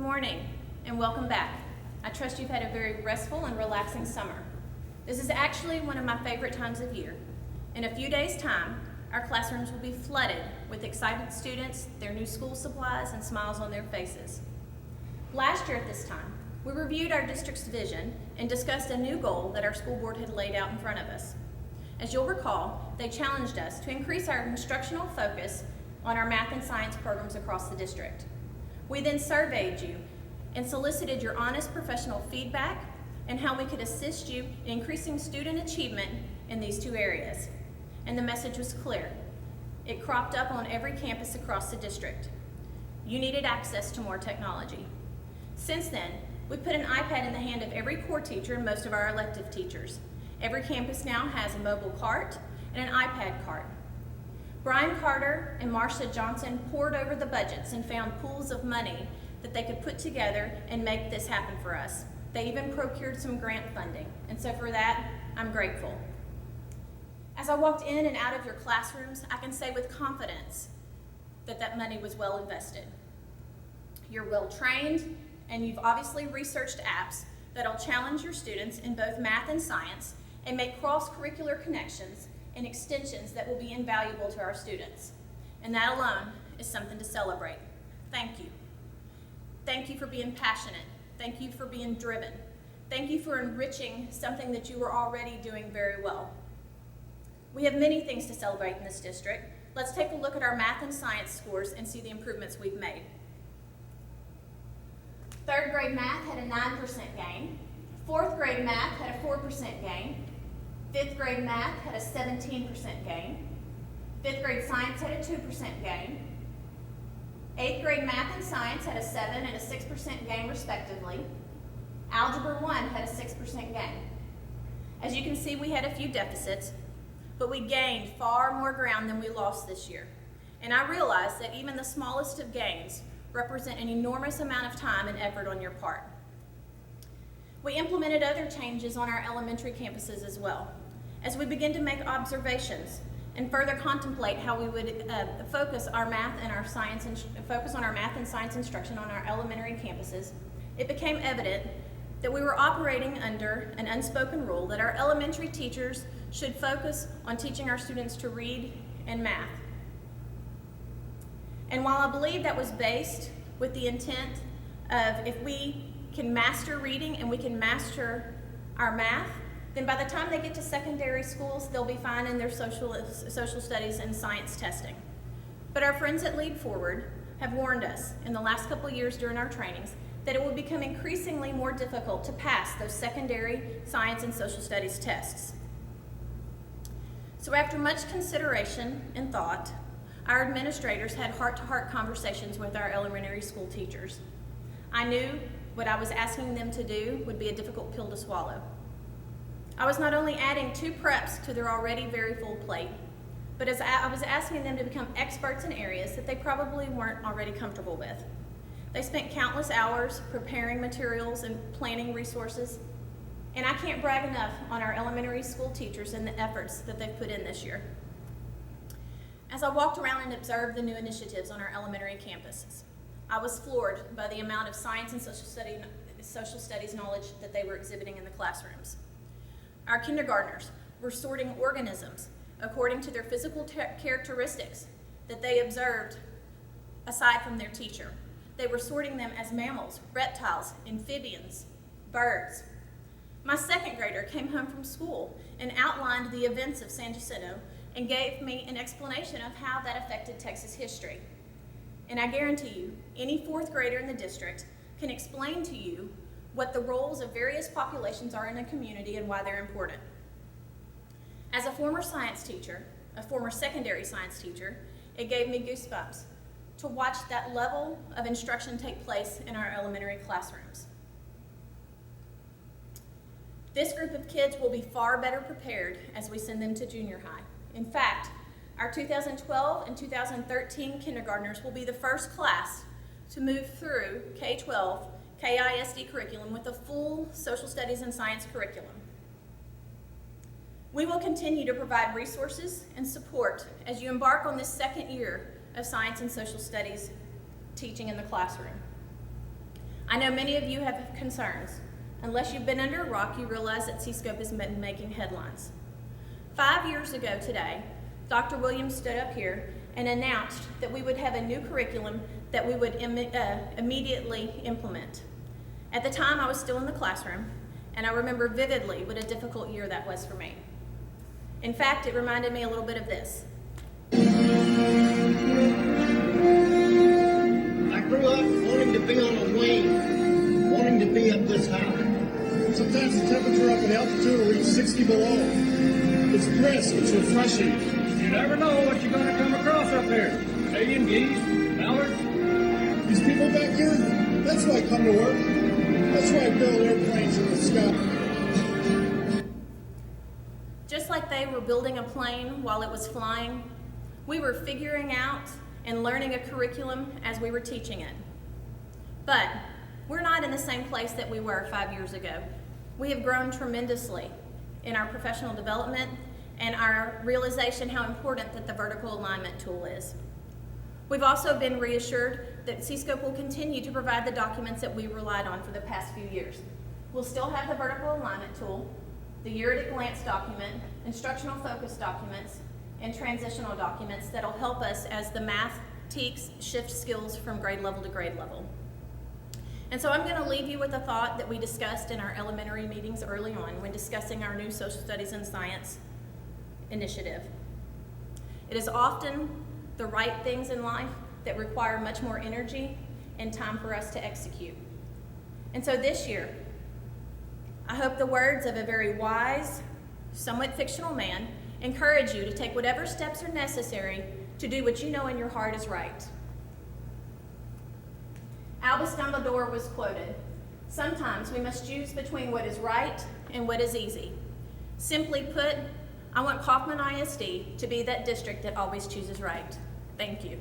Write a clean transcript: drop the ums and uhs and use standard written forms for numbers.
Good morning and welcome back. I trust you've had a very restful and relaxing summer. This is actually one of my favorite times of year. In a few days' time, our classrooms will be flooded with excited students, their new school supplies, and smiles on their faces. Last year at this time, we reviewed our district's vision and discussed a new goal that our school board had laid out in front of us. As you'll recall, they challenged us to increase our instructional focus on our math and science programs across the district. We then surveyed you and solicited your honest professional feedback and how we could assist you in increasing student achievement in these two areas. And the message was clear. It cropped up on every campus across the district. You needed access to more technology. Since then, we put an iPad in the hand of every core teacher and most of our elective teachers. Every campus now has a mobile cart and an iPad cart. Brian Carter and Marcia Johnson pored over the budgets and found pools of money that they could put together and make this happen for us. They even procured some grant funding, and so for that, I'm grateful. As I walked in and out of your classrooms, I can say with confidence that that money was well invested. You're well trained, and you've obviously researched apps that'll challenge your students in both math and science and make cross-curricular connections and extensions that will be invaluable to our students. And that alone is something to celebrate. Thank you. Thank you for being passionate. Thank you for being driven. Thank you for enriching something that you were already doing very well. We have many things to celebrate in this district. Let's take a look at our math and science scores and see the improvements we've made. Third grade math had a 9% gain. Fourth grade math had a 4% gain. Fifth grade math had a 17% gain. Fifth grade science had a 2% gain. Eighth grade math and science had a 7 and a 6% gain respectively. Algebra 1 had a 6% gain. As you can see, we had a few deficits, but we gained far more ground than we lost this year. And I realize that even the smallest of gains represent an enormous amount of time and effort on your part. We implemented other changes on our elementary campuses as well. As we begin to make observations and further contemplate how we would focus on our math and science instruction on our elementary campuses, it became evident that we were operating under an unspoken rule that our elementary teachers should focus on teaching our students to read and math. And while I believe that was based with the intent of if we can master reading and we can master our math, then by the time they get to secondary schools, they'll be fine in their social studies and science testing. But our friends at Lead Forward have warned us in the last couple of years during our trainings that it will become increasingly more difficult to pass those secondary science and social studies tests. So after much consideration and thought, our administrators had heart-to-heart conversations with our elementary school teachers. I knew what I was asking them to do would be a difficult pill to swallow. I was not only adding 2 preps to their already very full plate, but as I was asking them to become experts in areas that they probably weren't already comfortable with. They spent countless hours preparing materials and planning resources, and I can't brag enough on our elementary school teachers and the efforts that they've put in this year. As I walked around and observed the new initiatives on our elementary campuses, I was floored by the amount of science and social studies knowledge that they were exhibiting in the classrooms. Our kindergartners were sorting organisms according to their physical characteristics that they observed aside from their teacher. They were sorting them as mammals, reptiles, amphibians, birds. My second grader came home from school and outlined the events of San Jacinto and gave me an explanation of how that affected Texas history. And I guarantee you, any fourth grader in the district can explain to you what the roles of various populations are in a community and why they're important. As a former science teacher, a former secondary science teacher, it gave me goosebumps to watch that level of instruction take place in our elementary classrooms. This group of kids will be far better prepared as we send them to junior high. In fact, our 2012 and 2013 kindergartners will be the first class to move through K-12 KISD curriculum with a full social studies and science curriculum. We will continue to provide resources and support as you embark on this second year of science and social studies teaching in the classroom. I know many of you have concerns. Unless you've been under a rock, you realize that C-SCOPE has been making headlines. 5 years ago today, Dr. Williams stood up here and announced that we would have a new curriculum that we would immediately implement. At the time, I was still in the classroom, and I remember vividly what a difficult year that was for me. In fact, it reminded me a little bit of this. I grew up wanting to be on a wing, wanting to be up this high. Sometimes the temperature up at altitude will reach 60 below. It's brisk, it's refreshing. You never know what you're going to come across up here. Alien geese, mallards. These people back here, that's why I come to work. That's why I build airplanes in the sky. Just like they were building a plane while it was flying, we were figuring out and learning a curriculum as we were teaching it. But we're not in the same place that we were 5 years ago. We have grown tremendously in our professional development and our realization how important that the vertical alignment tool is. We've also been reassured that C-SCOPE will continue to provide the documents that we relied on for the past few years. We'll still have the vertical alignment tool, the year at a glance document, instructional focus documents, and transitional documents that'll help us as the math TEKS shift skills from grade level to grade level. And so I'm going to leave you with a thought that we discussed in our elementary meetings early on when discussing our new social studies and science initiative. It is often the right things in life that require much more energy and time for us to execute. And so this year, I hope the words of a very wise, somewhat fictional man encourage you to take whatever steps are necessary to do what you know in your heart is right. Albus Dumbledore was quoted, "Sometimes we must choose between what is right and what is easy." Simply put, I want Kaufman ISD to be that district that always chooses right. Thank you.